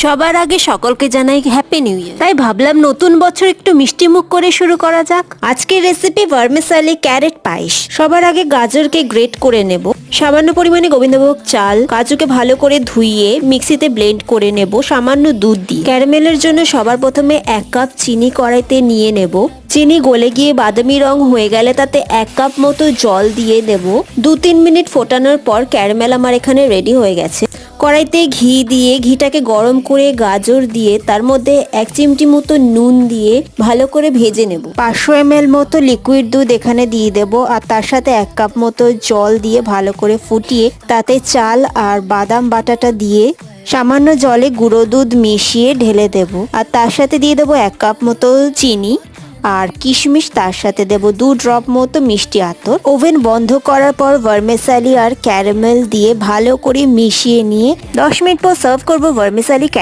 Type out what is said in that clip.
সবার আগে সকলকে জানাই হ্যাপি নিউ ইয়ার। তাই ভাবলাম নতুন বছর একটু মিষ্টি মুখ করে শুরু করা যাক। আজকের রেসিপি ভার্মিসালি ক্যারেট পায়েস। সবার আগে গাজরকে গ্রেট করে নেব, সামান্য পরিমাণে গোবিন্দভোগ চাল, কাজুকে ভালো করে ধুইয়ে মিক্সিতে ব্লেন্ড করে নেব সামান্য দুধ দিয়ে। ক্যারামেলের জন্য সবার প্রথমে 1 কাপ চিনি কড়াইতে নিয়ে নেব। চিনি গলে গিয়ে বাদামি রং হয়ে গেলে তাতে 1 কাপ মতো জল দিয়ে দেব। 2-3 মিনিট ফোটানোর পর ক্যারামেল আমার এখানে রেডি হয়ে গেছে। কড়াইতে ঘি দিয়ে ঘিটাকে গরম করে গাজর দিয়ে তার মধ্যে 1 চিমটি মতো নুন দিয়ে ভালো করে ভেজে নেব। 500 ml মতো লিকুইড দুধ এখানে দিয়ে দেব আর তার সাথে 1 কাপ মতো জল দিয়ে ভালো করে ফুটিয়ে তাতে চাল আর বাদাম বাটাটা দিয়ে সামান্য জলে গুঁড়ো দুধ মিশিয়ে ঢেলে দেব। আর তার সাথে দিয়ে দেবো 1 কাপ মতো চিনি আর কিশমিশ, তার সাথে দেব 2 ড্রপ মতো মিষ্টি আতর। ওভেন বন্ধ করার পর ভার্মিসালি আর ক্যারামেল দিয়ে ভালো করে মিশিয়ে নিয়ে 10 মিনিট পর সার্ভ করব ভার্মিসালি।